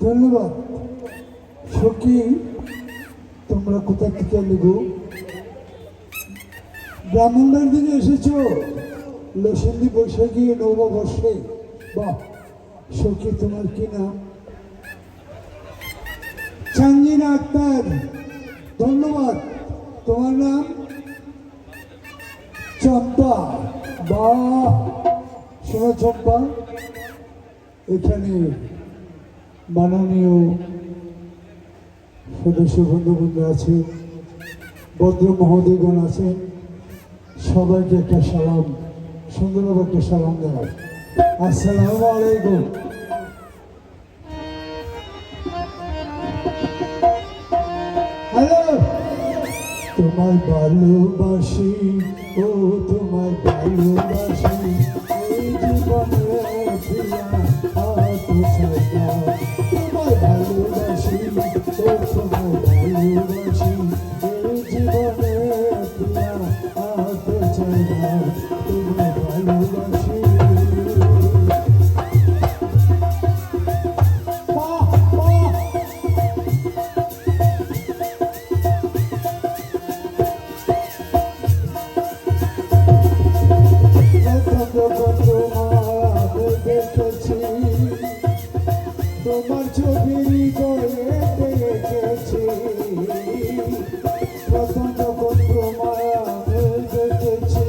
ধন্যবাদ। সখী, তোমরা কোথা থেকে লিখো? ব্রাহ্মণবাড়ির দিকে এসেছো লসিন্দি বৈশাখী নববর্ষে? বাহ সখী, তোমার কি নাম? চাঞ্জিনা আক্তার, ধন্যবাদ। তোমার নাম? চম্পা। বাহ, শোনো চম্পা, এখানে মাননীয় সদস্য বন্ধুবৃন্দ আছে, ভদ্র মহোদয়গণ আছেন, সবাইকে একটা সালাম, সুন্দরভাবে একটা সালাম দেওয়া। আসসালামু আলাইকুম। হ্যালো, তোমায় ভালোবাসি, ও তোমায় ভালোবাসি, এই জীবনে প্রিয়া তোমায় ভালোবাসি, ও তোমায় ভালোবাসি, এই জীবনে প্রিয়া তোমায় ভালোবাসি। তোমার ছবি হৃদয়ে দেখেছি, প্রথম যখন তোমায় দেখেছি,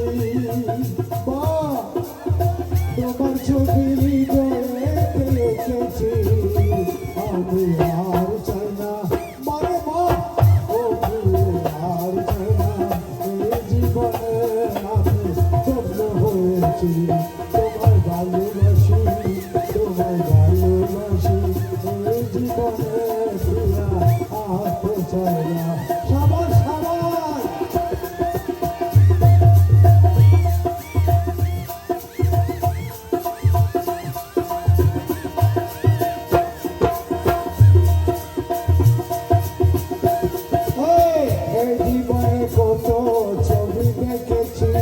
তোমার ছবি হৃদয়ে দেখেছি, আমি আর চাই না, মানে ও আর চাই না, এই জীবনে আমি ধন্য হয়েছি, তোমায় ভালোবাসি, তোমায় ভালোবাসি, এই জীবনে প্রিয়া আর চাই না। সবার সবার জীবনে কত ছবি দেখেছি,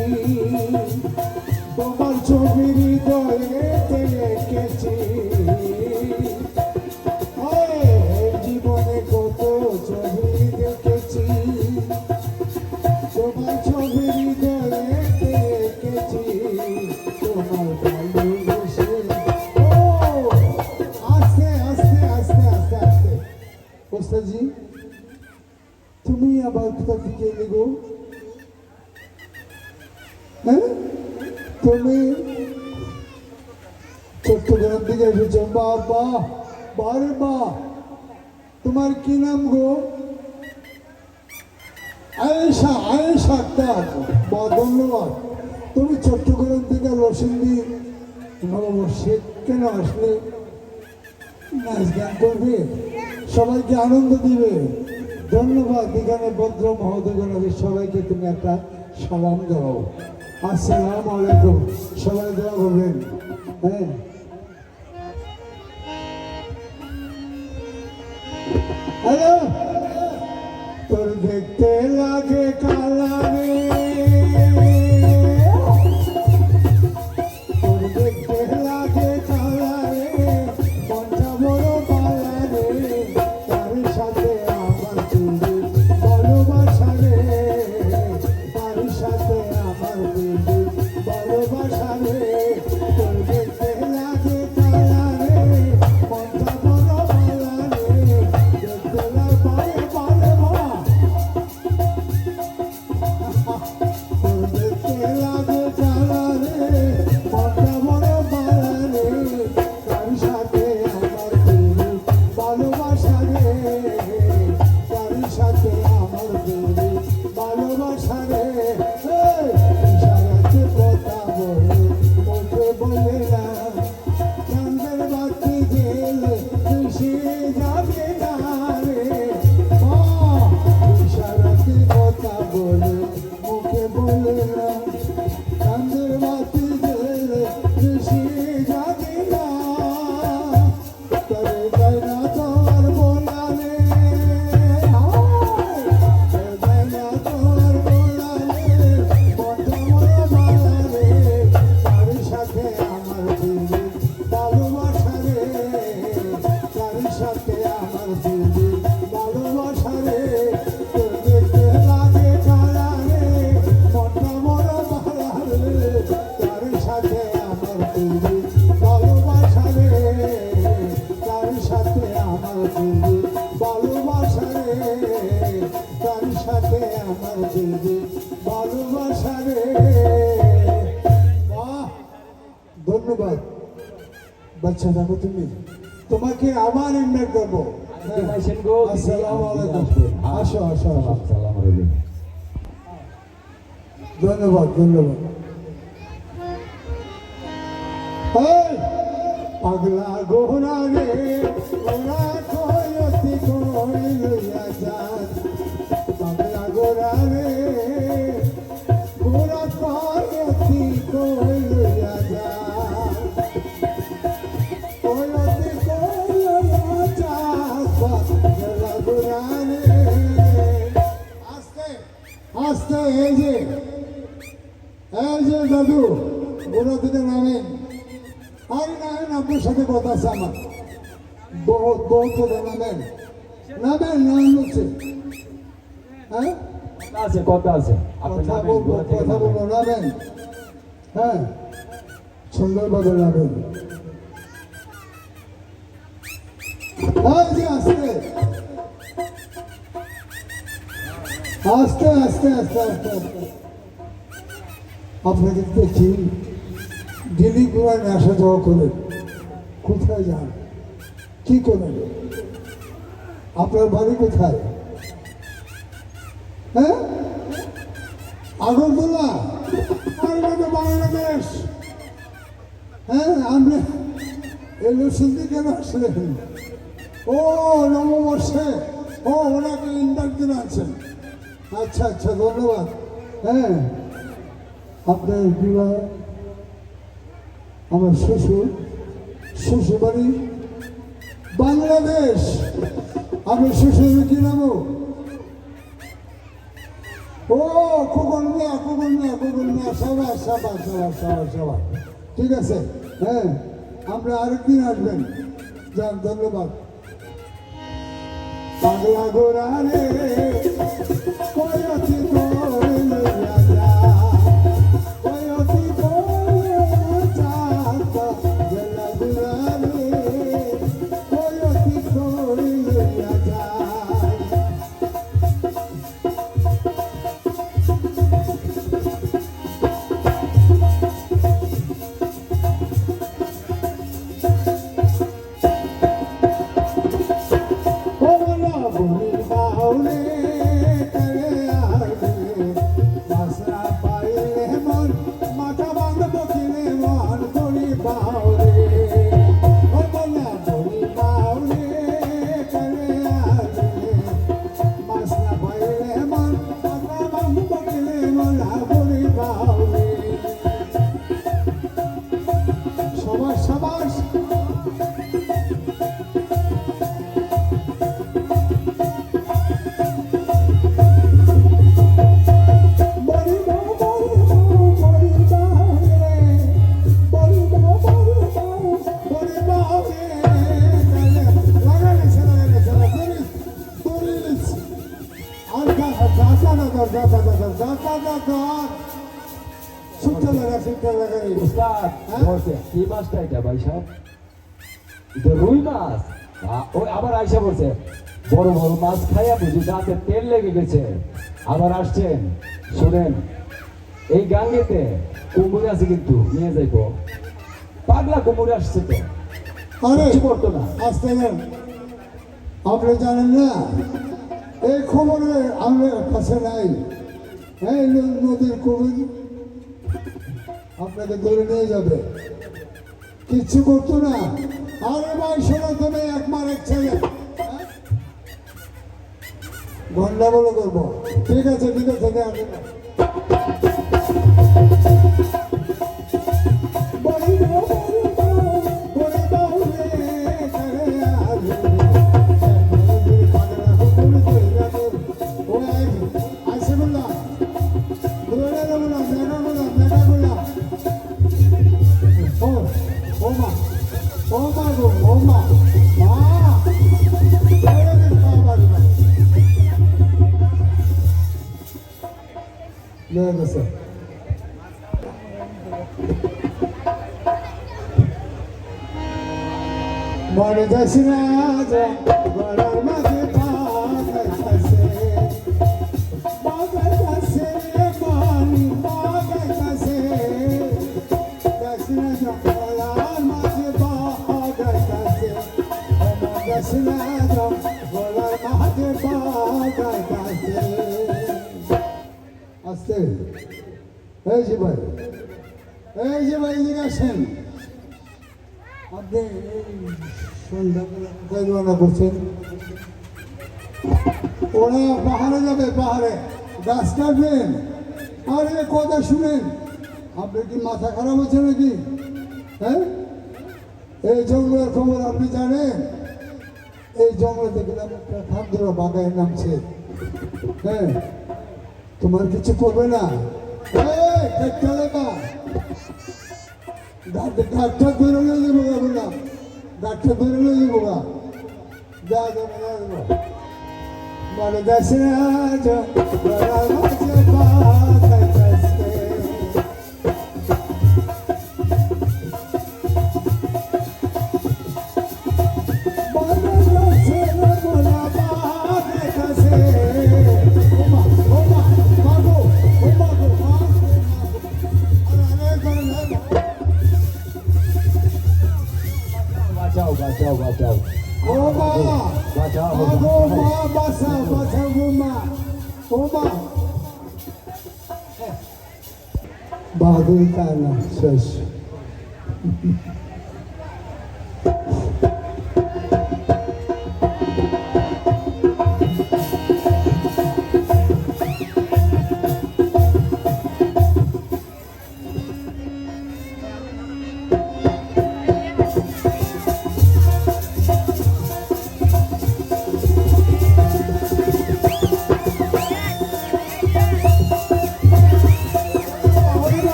তোমার ছবি হৃদয়ে দেখেছি, জীবনে কত ছবি দেখেছি, তোমার ছবি হৃদয়ে দেখেছি, তোমার ভালোবেসে। আস্তে আস্তে আস্তে আস্তে আস্তে ওস্তাদজি, তুমি আবার কোথা থেকে এলে গো? হ্যাঁ, তুমি চট্টগ্রাম থেকে এসেছ? বাবা, বারে বা, তোমার কি নাম গো? আয়েশা, আয়েশা আক্তার। বা, ধন্যবাদ। তুমি চট্টগ্রাম থেকে রসিন্দি নববর্ষে কেন আসলে? নাচ গান করবে, সবাইকে আনন্দ দিবে। ধন্যবাদ। এখানে ভদ্র মহোদয়গণ আছে, সবাইকে তুমি একটা সালাম দাও। আসসালামু আলাইকুম। সবাই দোয়া করবেন। হ্যাঁ, হ্যালো, তোর দেখতে লাগে কালা রে, তোর দেখতে লাগে কালা রে, মনটা বড় কালা রে, তার সাথে আমার চুরি ভালোবাসা রে, তার সাথে আমার চুরি ভালোবাসা রে, তোর দেখতে লাগে কালা রে, মনটা বড় কালা রে, দেখতে লাগে বাচ্চা থাকো তুমি, তোমাকে আবার ইনভাইট করবো। আসসালামু আলাইকুম। আসো আসো আসো। ধন্যবাদ ধন্যবাদ। পাগলা গোহরা রে ওরা কয়তি কই লইয়া যান, পাগলা গোরা রে ওরা কয়তি কই লইয়া যান, কয়তি কই লইয়া যান পাগলা গোরা রে। আস্তে আস্তে এই যে দাদু গোরা থেকে নামেন। আরে না আপনার সাথে কথা আছে আমার, বহুত বহুত নামেন নামেন নাম হচ্ছে। হ্যাঁ আছে কথা আছে, কথা বলবো নামেন। হ্যাঁ সুন্দরভাবে নামেন। আস্তে আস্তে আস্তে আস্তে আস্তে আস্তে আস্তে আপনাদের দেখি দিল্লি ঘুরায় আসা যাওয়া করেন, কোথায় যান, কি করেন, আপনার বাড়ি কোথায়? হ্যাঁ আগরতলা, আর বাংলাদেশ। হ্যাঁ আপনি এই লসিন্দি কেন আসলেন? ও নববর্ষে, ও ওনাকে ইনভাইট দিন আছেন। আচ্ছা আচ্ছা ধন্যবাদ। হ্যাঁ আপনার বিবাহ, আমার শ্বশুর বাড়ি বাংলাদেশ। আমি শ্বশুর কি নাম? ও খোকন মিয়া সবাই সবাই সবাই সবাই সবাই ঠিক আছে। হ্যাঁ আমরা আরেকদিন আসবেন, যান ধন্যবাদ। পাগলা গোরা রে কয়তি কই লইয়া যান, কয়তি কই লইয়া যান পাগলা গোরা রে কয়তি কই লইয়া যান। কি মাছটা এটা ভাই সাহেব? এটা রুই মাছ। ওই আবার আইসা বলছে বড় বড় মাছ খাইয়া বুঝি দাঁতে তেল লেগে গেছে, আবার আসছেন। শোনেন এই গাঙ্গেতে কুমুর আছে কিন্তু নিয়ে যাইব, পাগলা কুমুর আসছে তো, কিছু করতো না। আসতে আপনি জানেন না এই খবরে আমাদের কাছে নাই। এই নদীর কুমির আপনাকে ধরে নিয়ে যাবে, কিচ্ছু করতো না। আরে ভাই শোনো, তুমি একমার এক ছেলে, গন্ডাগোল করবো। ঠিক আছে ঠিক আছে আমি মনে যাস না গলার মাঝে পাগাইতাছে রে পানি পাগাইতাছে যাস না গলার মাঝে না জঙ্গলের মাঝে বাগাইতাছে আস্তে এই যে ভাই এদিকে আসেন আপনি সন্ধ্যাবেলা কোথায় রওনা করছেন ওরা পাহাড়ে যাবে পাহাড়ে গাছ কাটবেন আর এ কথা শুনেন আপনি কি মাথা খারাপ হচ্ছে নাকি হ্যাঁ এই জঙ্গলের খবর আপনি জানেন এই জঙ্গলে দেখলাম একটা খাদ্য বাগায় নামছে হ্যাঁ তোমার কিছু করবে না ডাক্তার বেরোলে যাবো গা বললাম ডাক্তার বেরোলে যাবো গা যা যাবো মানে দেশে বাঁচাও বাঁচাও বাঁচাও ও মা বাঁচাও আগো মা বাঁচাও বাঁচাও গো মা ও মা বাহাদুরি তার না শেষ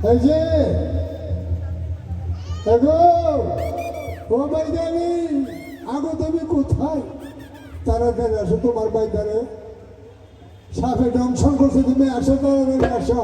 এই যে এগো ও বাইদানি আগো তুমি কোথায় তাড়াতাড়ি আসো তোমার বাইদারে সাপে দংশন করছে তুমি আসো তাড়াতাড়ি আসো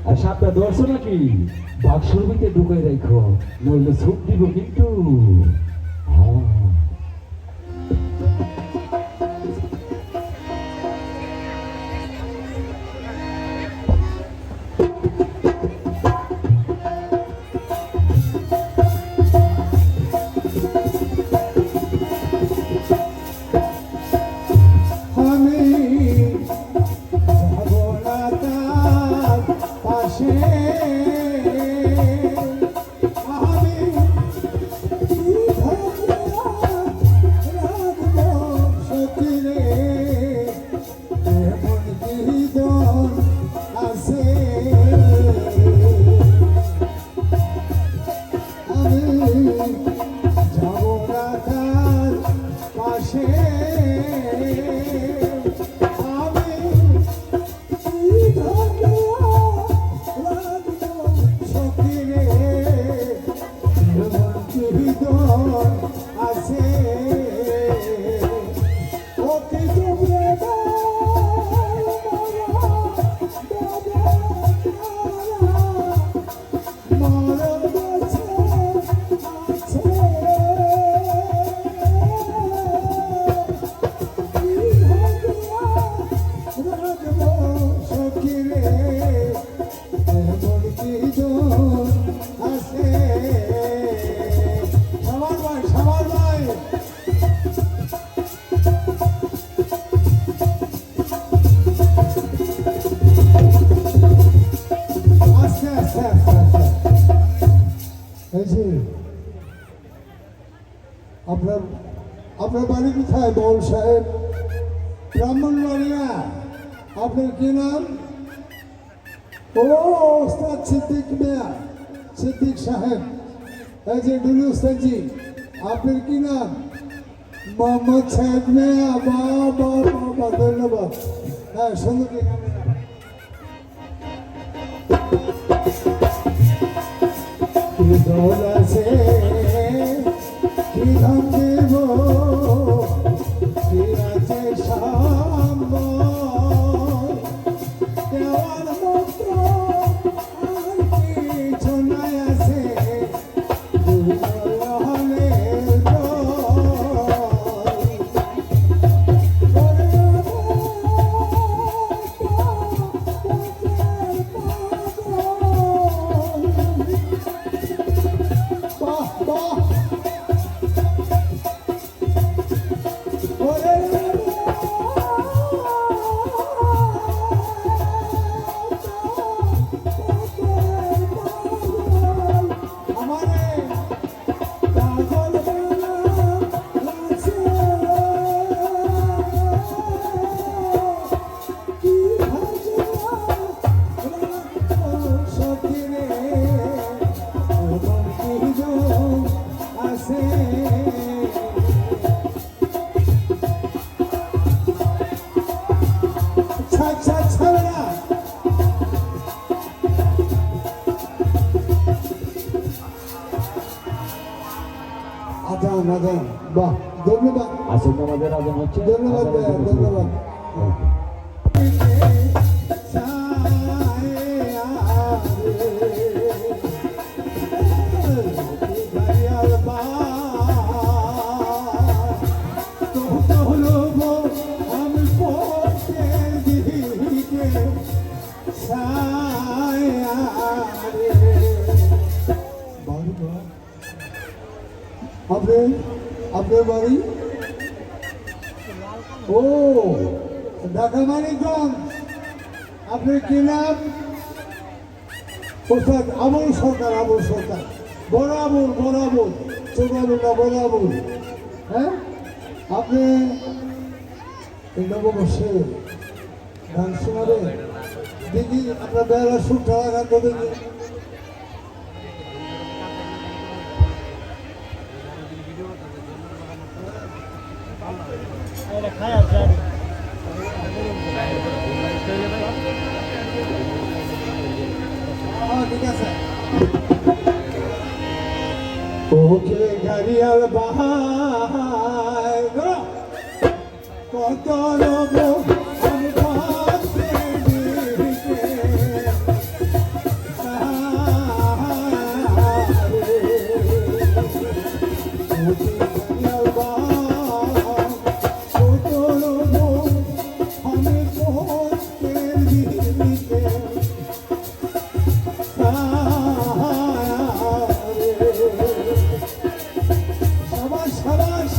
আর সাপটা ধরছো নাকি বাক্সর ভিতরে ঢুকে রাখো নইলে সুপ দিব কিন্তু যে আপনার আপনার বাড়ি কোথায় বল সাহেব? ব্রাহ্মণবাড়িয়া। আপনার কি নাম? ও ওস্তাদ সিদ্দিক মিয়া, সিদ্দিক সাহেব। এই যে ডুলু ওস্তাদজি, আপনার কি নাম? মোহাম্মদ সাহেব মিয়া। বাবা বাবা, ধন্যবাদ। হ্যাঁ, সুন্দর কি দোল আছে, কি ধাম দেব, কি আছে সাম্ব, দেওয়ার মন্ত্র আর কিছু নাই আছে, দুর্লভনের বাহ বাহ। আজান আজান, বাহ, ধন্যবাদ আসেন আমাদের আজান হচ্ছে। ধন্যবাদ ভাইয়া, ধন্যবাদ। আপনার বাড়ি? ও, ঢাকা মানিকগঞ্জ। আপনার কি নাম? ওস্তাদ আবুল সরকার। আবুল সরকার, বড় আবুল, বড় আবুল, ছোট আবুল না, বড় আবুল। হ্যাঁ, আপনি এই নববর্ষে গান শোনাবেন? দেখি আপনার বেলা সুরটা গান তো দেখি। ঠিক আছে। ওকে গাড়িয়াল বাহার কত লোক আমি ভাবতে দিকে ওকে গাড়িয়াল বাহার কত লোক আমি ভাবতে দিকে সাবাস সাবাস।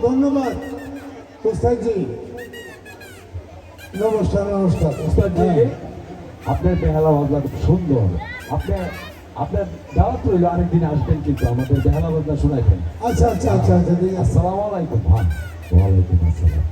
ধন্যবাদ উস্তাদজি। নমস্কার নমস্কার উস্তাদজি, হ্যাঁ। আপনার বেহালা বাজনা খুব সুন্দর। আপনার আপনার দাওয়াত রইল, আরেকদিন আসবেন কিন্তু আমাদের বেহালা বাজনা শোনাইবেন। আচ্ছা আচ্ছা আচ্ছা আচ্ছা ঠিক আছে। আসসালামু আলাইকুম। হ্যাঁ, ওয়ালাইকুম আসসালাম।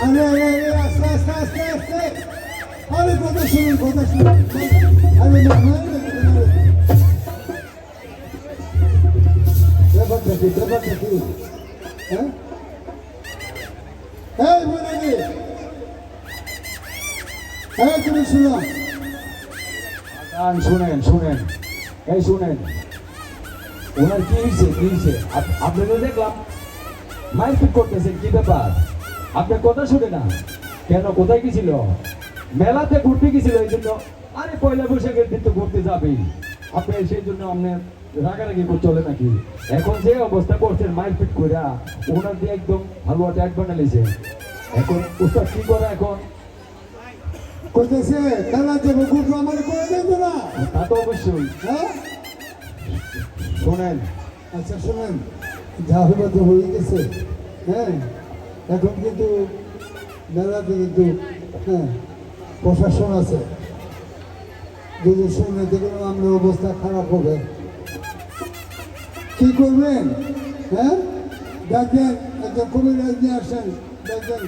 আরে আরে আরে আস্তে আস্তে আস্তে আস্তে। আরে কথা শুনুন কথা শুনুন। আরে না না ব্যাপারটা কি ব্যাপারটা কি? হ্যাঁ এই বলে রে, হ্যাঁ তুমি শুনো। গান শুনেন শুনেন, এই শুনেন, ওনার কি হয়েছে কি হয়েছে? আপনি তো দেখলাম মারপিট করতেছেন, কি ব্যাপার? আপনার কথা শুনে না কেন? কোথায় গেছিল? মেলাতে ঘুরতে গেছিল এই জন্য। আরে পয়লা বৈশাখের দিন তো ঘুরতে যাবেই আপনি, সেই জন্য আপনার রাগারাগি করে চলে নাকি? এখন যে অবস্থা করছেন মারপিট কইরা, ওনার দিয়ে একদম হালুয়া ট্যাট বানাইছে। এখন উস্তাদ কি করে এখন? কইতেছে খেলা যাবো গুটো আমার করে দেবো না। তা তো অবশ্যই। হ্যাঁ শোনেন, আচ্ছা শোনেন, যা হইবা তো হয়ে গেছে। হ্যাঁ এখন কিন্তু মেলাতে কিন্তু হ্যাঁ প্রশাসন আছে, যদি শুনে দেখুন আমরা অবস্থা খারাপ হবে। কি করবেন? হ্যাঁ দেখেন একজন কবিরাজ নিয়ে আসেন, দেখেন।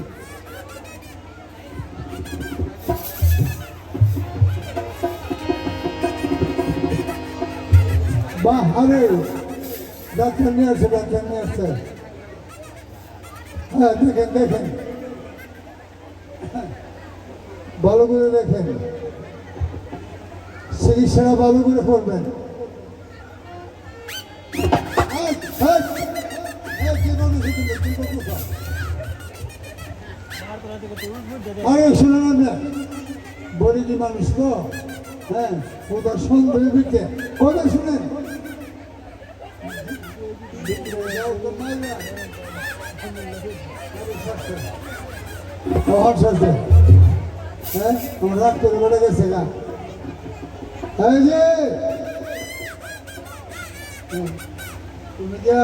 বাহ আরে ডাক্তার নিয়ে আসে, ডাক্তার নিয়ে আসছে। হ্যাঁ দেখেন দেখেন, ভালো করে দেখেন, চিকিৎসাটা ভালো করে করবেন। আরে শুনেন আমরা বড়ি মানুষ তো, হ্যাঁ ওদের সন্দেহ বিকে কথা শুনেন। হ্যাঁ আমার রাত করে বেড়ে গেছে গা। এই যে তুমি যা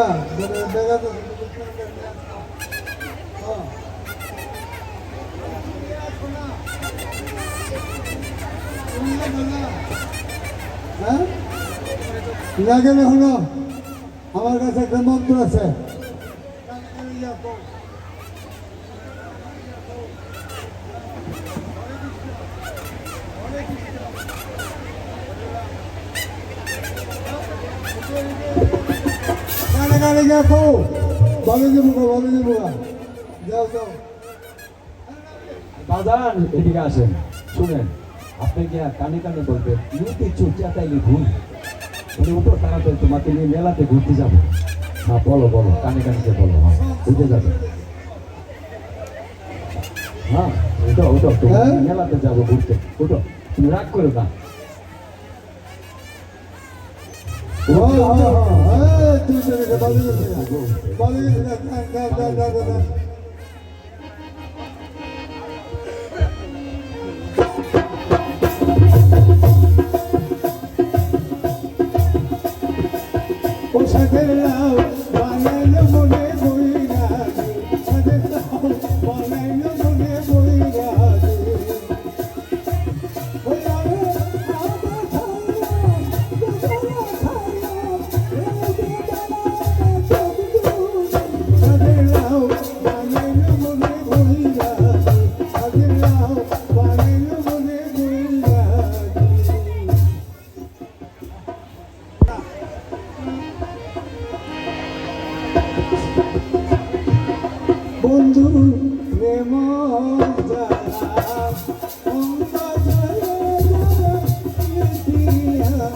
দেখা তো হ্যাঁ না গেলে হলো, আমার কাছে একটা মন্ত্র আছে। গানে গানে যাবো, ভালো যাবো গো, ভালো যাবো গা। যাও যাও। বাজান এদিকে আসেন, শুনেন, আপনি কি আর কানে কানে বলবেন ইউতে চুটিয়া তাইলে ঘুম? বলে উঠো তাড়াতাড়ি, তোমাকে নিয়ে মেলাতে ঘুরতে যাবো। হ্যাঁ বলো বলো, কানে কানে যে বলো, হ্যাঁ উঠে যাবে। হ্যাঁ ওটো ওটো, তোমাকে নিয়ে মেলাতে যাবো ঘুরতে, ওটো, তুমি রাগ করো না। তুই ভালো গেছে ভালো গেছে। ও সাথের লাউ বানাইলো মনে বইরা, সাথের লাউ বানাইলো মনে বইরা। সাথের লাউ বানাইলো মনে বইরা, সাথের লাউ বানাইলো মনে বইরা। বন্ধু রে মন জ্বালা অঙ্গ ধরে দিয়া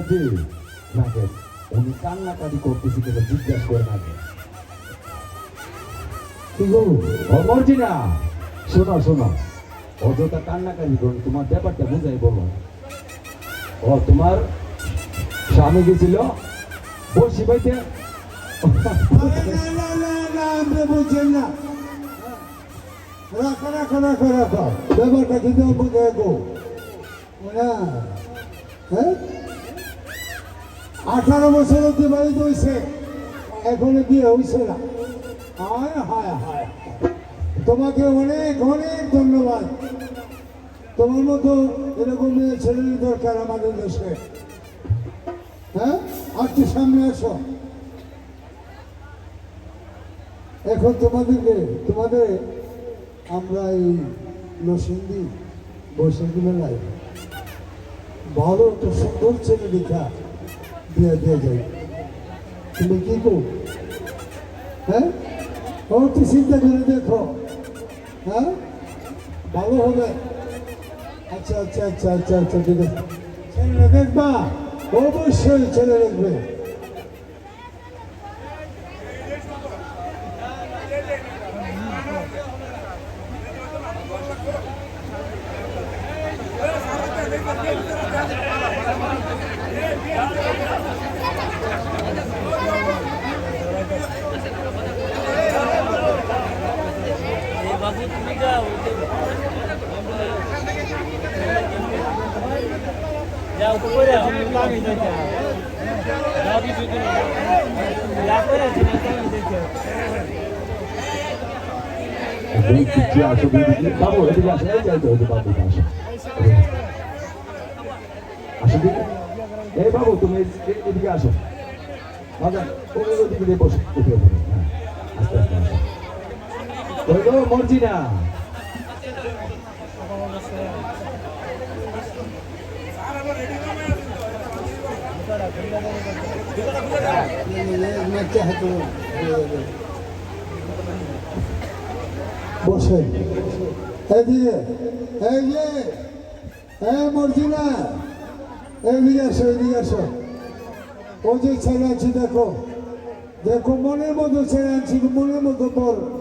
জি নাকে উনি কান্নাকাটি করতেছি কেন জিজ্ঞাসা করে নাকে কি গো অমরজি না শোনো শোনো অযথা কান্নাকাটি করুন তোমার ব্যাপারটা বুঝাই বলো ও তোমার স্বামী গেছিল বসি বাইতে আপনি বুঝছেন না রাখো রাখো রাখো রাখো ব্যাপারটা কিন্তু বুঝে গো না হ্যাঁ 18 বছর অতিবাহিত হয়েছে এখনো বিয়ে হয়েছে না হায় হায় হায় তোমাকে অনেক অনেক ধন্যবাদ তোমার মতো এরকম মেয়ে ছেলের দরকার আমাদের দেশে হ্যাঁ একটু সামনে আসো এখন তোমাদের আমরা এই নরসিংদী বৈশাখী মেলায় ভালো একটা সুন্দর ছেলে দেখা দিয়ে দিয়ে যাই তুমি কি কো হ্যাঁ ও একটু চিন্তা করে দেখো হ্যাঁ ভালো হবে আচ্ছা আচ্ছা আচ্ছা আচ্ছা আচ্ছা ঠিক আছে ছেলে দেখবা অবশ্যই ছেলে দেখবে বাবু তুমি যাও যাও তো করে যাও কিছু দিন যা করে বাবু এদিকে আসো এই যাইতে হতো বাবু আসো এই বাবু তুমি এদিকে আসো বাজান ওদিকে দিয়ে বসো উঠে পড়ো হ্যাঁ আস্তে আস্তে আসো ওই গো মরজি না বসে এইদিকে এই যে মর্জিনা এইদিকে আসো এইদিকে আসো ও যে ছেলে আছি দেখো দেখো মনের মতো ছেলে আনছি মনের মতো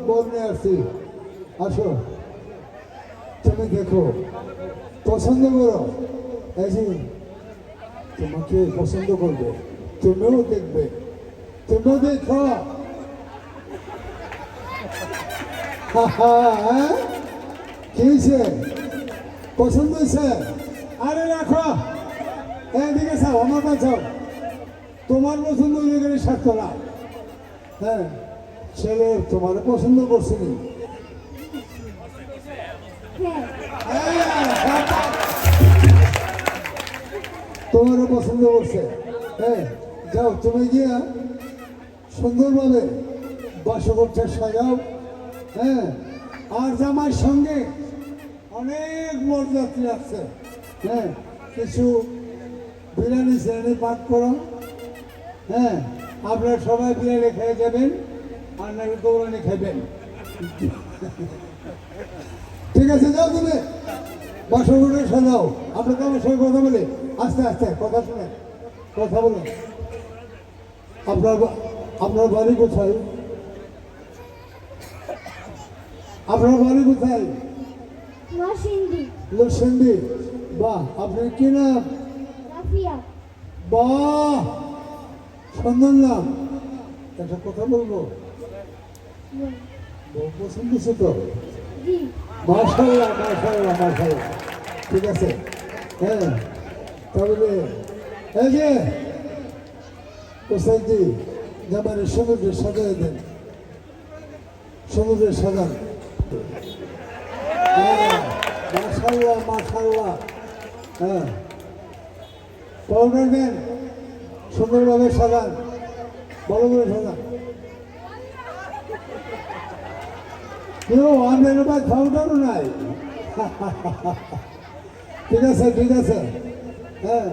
বর নিয়ে আসছি আসো তুমি দেখো পছন্দ করো এই যে তোমাকে পছন্দ করবে তুমিও দেখবে তুমিও দেখো কি হয়েছে পছন্দ হয়েছে আরে রাখো এদিকে চাও আমার কাছেও তোমার পছন্দ হয়ে গেলে স্বার্থ না হ্যাঁ ছেলে তোমার পছন্দ করছে নি তোমারও পছন্দ করছে হ্যাঁ যাও তুমি গিয়া সুন্দরভাবে বাসঘরটা সাজাও হ্যাঁ আর জামার সঙ্গে অনেক বরযাত্রী আছে হ্যাঁ কিছু বিরিয়ানি সিরিয়ানি পাক করো হ্যাঁ আপনারা সবাই বিরিয়ানি খেয়ে যাবেন আর নাকি দৌড়ানি খাবেন ঠিক আছে যাও তুমি বাসঘরটা সাজাও আমরা তো আমার সঙ্গে কথা বলি আস্তে আস্তে কথা শুনে কথা বলুন আপনার বাড়ি কোথায় আপনার বাড়ি কোথায় নরসিংদী বাহ আপনার কি নাম বাহ সুন্দর নাম একটা কথা বলবো বউ পছন্দ হচ্ছে তো মাশাআল্লাহ মাশাআল্লাহ মাশাআল্লাহ ঠিক আছে হ্যাঁ তাহলে এই যে ওসাইদি জামানের সমুদ্রে সাজাই দেন সমুদ্রে সাজান মাশাআল্লাহ মাশাআল্লাহ হ্যাঁ পাউডার দেন সুন্দরভাবে সাজান ভালো করে সাজান কেউ অনেক বা খাওয়াটারও নাই ঠিক আছে ঠিক আছে হ্যাঁ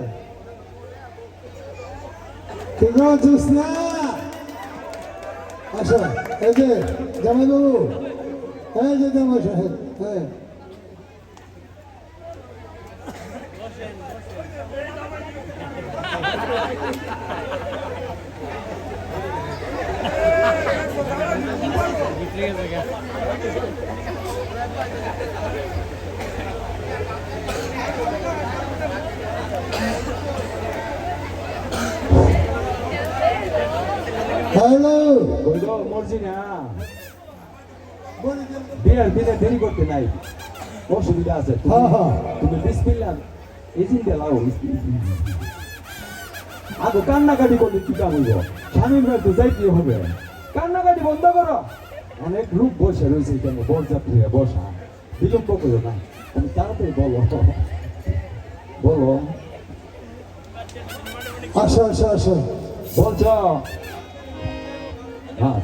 ঠিক আছিস না আসো এই যে জামাইবাবু এই যে জামাই সাহেব হ্যাঁ হ্যালো ওই তো মরছি না বিয়ের দিনে দেরি করতে নাই অসুবিধা আছে হ্যাঁ হ্যাঁ তুমি বিসমিল্লাহ ইজিন দেলাও আগে কান্নাকাটি করলে কি কাম হইব স্বামীর বাড়ি তো যাইতে হবে কান্নাকাটি বন্ধ করো অনেক লোক বসে রয়েছে এখানে বরযাত্রীরা বসা বিলম্ব করো না তুমি তাড়াতাড়ি বলো বলো আসো আসো আসো বলছ হ্যাঁ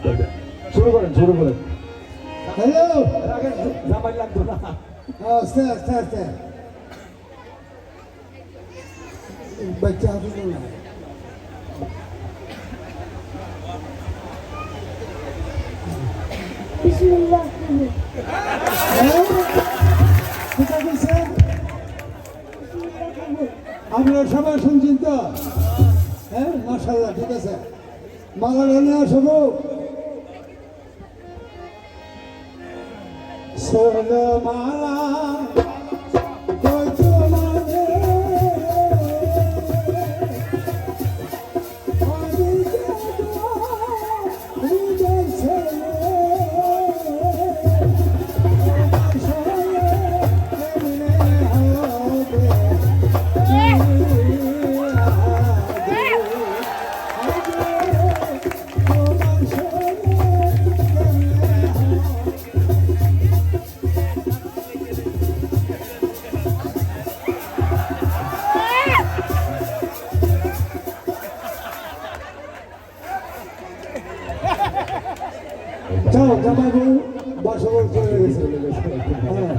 শুরু করেন হ্যালো এর আগে জামাই লাগতো না আস্তে আস্তে আস্তে বাচ্চা হাতে না বিসমিল্লাহ কোথা গেছেন আপনারা সবাই শুনছেন তো হ্যাঁ মাশাল্লাহ ঠিক আছে মালা নিয়ে আসবো সোলো মালা কই তোমাদের আমি যাব নিজের ছেলে তোমার সঙ্গে কেমনে হবে তোমার সঙ্গে কেমনে হবে যাও জামাই বউ বাসবর চলে গেছে হ্যাঁ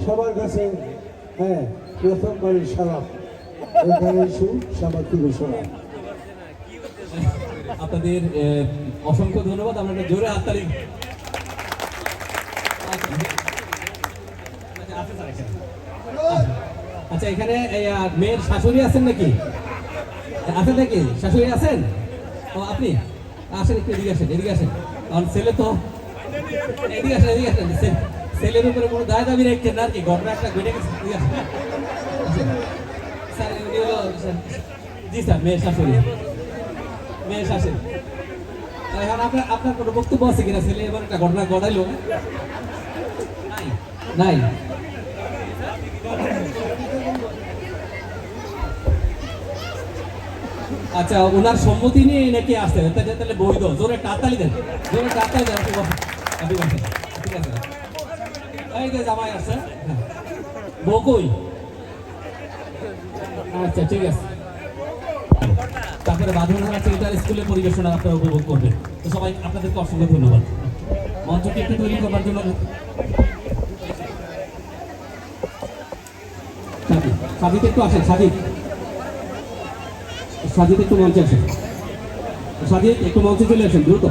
সবার কাছে হ্যাঁ প্রথমবারের সালাম এখানে এসু সবার থেকে সালাম আপনাদের অসংখ্য ধন্যবাদ আমরা একটা জোরে হাততালি আচ্ছা এখানে মেয়ের শাশুড়ি আছেন নাকি আছেন নাকি শাশুড়ি আছেন ও আপনি আসেন একটু এদিকে আসেন কারণ ছেলে তো এদিকে আসেন ছেলের উপরে কোনো দায় দাবি রাখছেন না আর কি ঘটনা একটা ঘটে গেছে এদিকে আসেন। আসেন। স্যার উনি হলো জি স্যার মেয়ের শাশুড়ি এখন আপনার কোনো বক্তব্য আছে কিনা ছেলে এবার একটা ঘটনা ঘটাইলো নাই আচ্ছা ওনার সম্মতি নিয়ে নাকি আসছে তাহলে বৈধ জোরে টাতালি দেন আপনি বসেন ঠিক আছে এই যে জামাই আসছে হ্যাঁ। বউ কই আচ্ছা ঠিক আছে তারপরে বাঁধন আছে এটা স্কুলে পরিবেশনা আপনারা উপভোগ করবেন তো সবাই আপনাদেরকে অসংখ্য ধন্যবাদ মঞ্চটি একটু তৈরি করবার জন্য সাজিদ একটু আসেন সাজিদ একটু মঞ্চে আসেন সাজিদ একটু মঞ্চে চলে আসেন দ্রুত